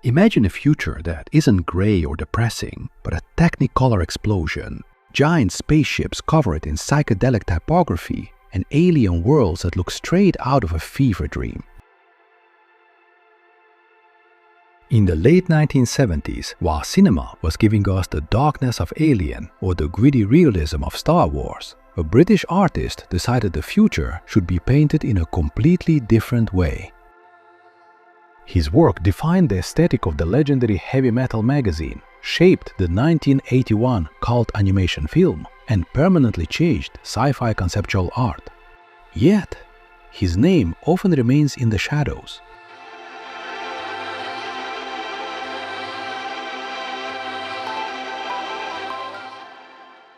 Imagine a future that isn't gray or depressing, but a technicolor explosion, giant spaceships covered in psychedelic typography, and alien worlds that look straight out of a fever dream. In the late 1970s, while cinema was giving us the darkness of Alien or the gritty realism of Star Wars, a British artist decided the future should be painted in a completely different way. His work defined the aesthetic of the legendary heavy metal magazine, shaped the 1981 cult animation film, and permanently changed sci-fi conceptual art. Yet, his name often remains in the shadows.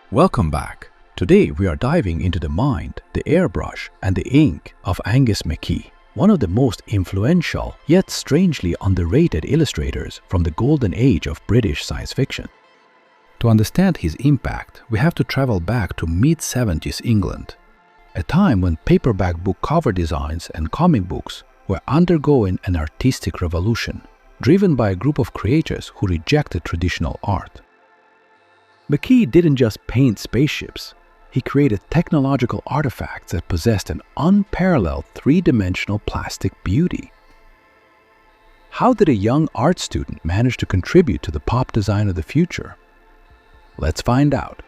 Welcome back. Today we are diving into the mind, the airbrush, and the ink of Angus McKie, one of the most influential yet strangely underrated illustrators from the golden age of British science fiction. To understand his impact, we have to travel back to mid-70s England, a time when paperback book cover designs and comic books were undergoing an artistic revolution, driven by a group of creators who rejected traditional art. McKie didn't just paint spaceships. He created technological artifacts that possessed an unparalleled three-dimensional plastic beauty. How did a young art student manage to contribute to the pop design of the future? Let's find out.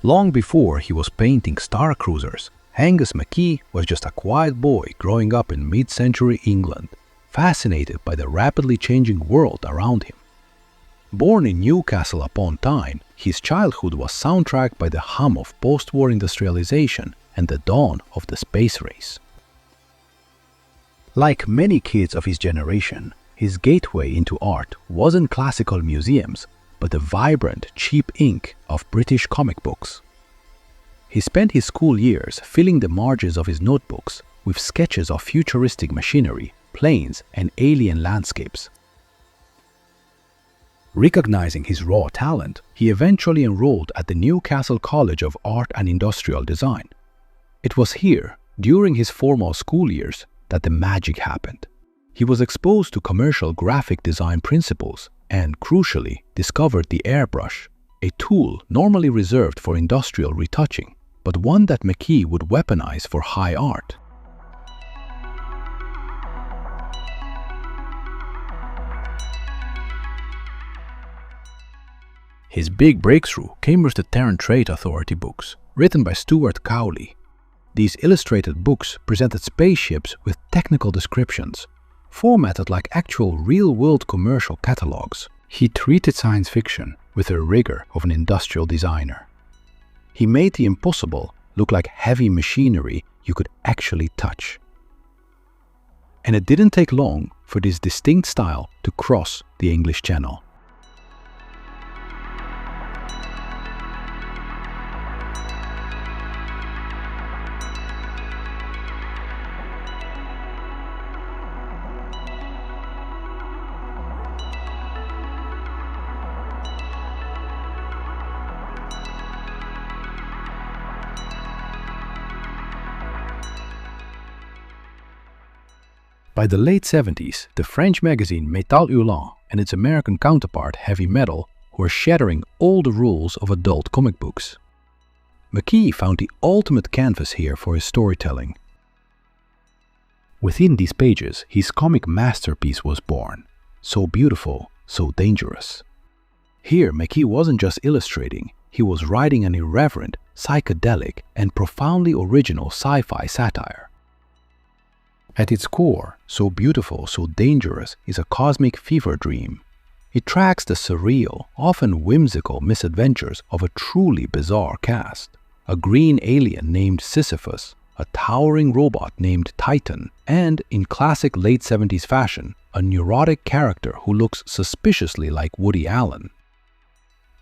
Long before he was painting star cruisers, Angus McKie was just a quiet boy growing up in mid-century England, fascinated by the rapidly changing world around him. Born in Newcastle upon Tyne, his childhood was soundtracked by the hum of post-war industrialization and the dawn of the space race. Like many kids of his generation, his gateway into art wasn't classical museums, but the vibrant, cheap ink of British comic books. He spent his school years filling the margins of his notebooks with sketches of futuristic machinery, planes, and alien landscapes. Recognizing his raw talent, he eventually enrolled at the Newcastle College of Art and Industrial Design. It was here, during his formal school years, that the magic happened. He was exposed to commercial graphic design principles and, crucially, discovered the airbrush, a tool normally reserved for industrial retouching, but one that McKie would weaponize for high art. His big breakthrough came with the Terran Trade Authority books, written by Stuart Cowley. These illustrated books presented spaceships with technical descriptions, formatted like actual real-world commercial catalogs. He treated science fiction with the rigor of an industrial designer. He made the impossible look like heavy machinery you could actually touch. And it didn't take long for this distinct style to cross the English Channel. By the late 70s, the French magazine Métal Hurlant and its American counterpart Heavy Metal were shattering all the rules of adult comic books. McKie found the ultimate canvas here for his storytelling. Within these pages, his comic masterpiece was born, so beautiful, so dangerous. Here, McKie wasn't just illustrating, he was writing an irreverent, psychedelic, and profoundly original sci-fi satire. At its core, so beautiful, so dangerous, is a cosmic fever dream. It tracks the surreal, often whimsical misadventures of a truly bizarre cast. A green alien named Sisyphus, a towering robot named Titan, and, in classic late 70s fashion, a neurotic character who looks suspiciously like Woody Allen.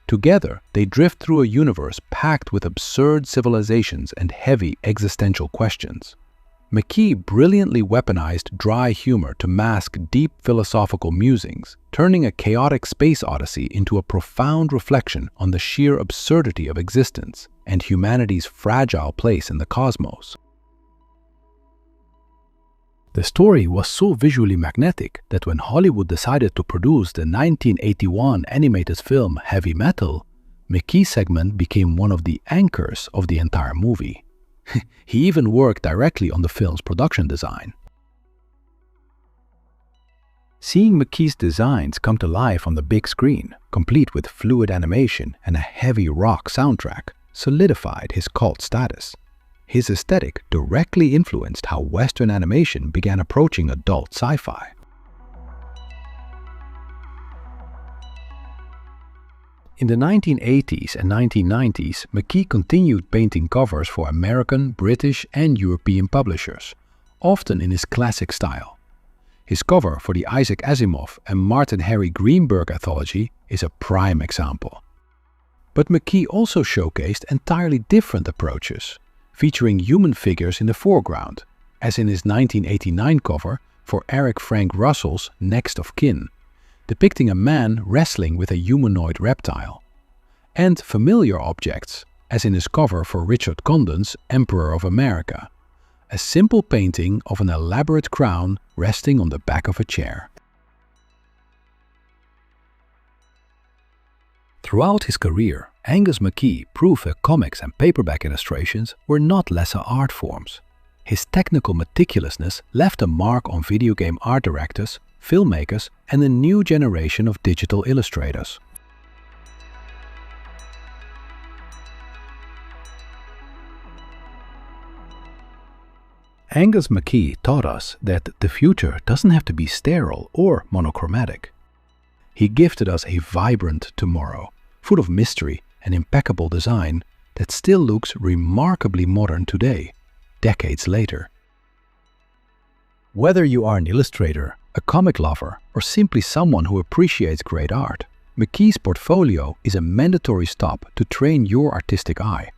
Together, they drift through a universe packed with absurd civilizations and heavy existential questions. McKie brilliantly weaponized dry humor to mask deep philosophical musings, turning a chaotic space odyssey into a profound reflection on the sheer absurdity of existence and humanity's fragile place in the cosmos. The story was so visually magnetic that when Hollywood decided to produce the 1981 animated film Heavy Metal, McKie's segment became one of the anchors of the entire movie. He even worked directly on the film's production design. Seeing McKie's designs come to life on the big screen, complete with fluid animation and a heavy rock soundtrack, solidified his cult status. His aesthetic directly influenced how Western animation began approaching adult sci-fi. In the 1980s and 1990s, McKie continued painting covers for American, British, and European publishers, often in his classic style. His cover for the Isaac Asimov and Martin Harry Greenberg anthology is a prime example. But McKie also showcased entirely different approaches, featuring human figures in the foreground, as in his 1989 cover for Eric Frank Russell's Next of Kin, depicting a man wrestling with a humanoid reptile, and familiar objects, as in his cover for Richard Condon's Emperor of America, a simple painting of an elaborate crown resting on the back of a chair. Throughout his career, Angus McKie proved that comics and paperback illustrations were not lesser art forms. His technical meticulousness left a mark on video game art directors, filmmakers, and a new generation of digital illustrators. Angus McKie taught us that the future doesn't have to be sterile or monochromatic. He gifted us a vibrant tomorrow, full of mystery and impeccable design that still looks remarkably modern today, decades later. Whether you are an illustrator, a comic lover, or simply someone who appreciates great art, McKie's portfolio is a mandatory stop to train your artistic eye.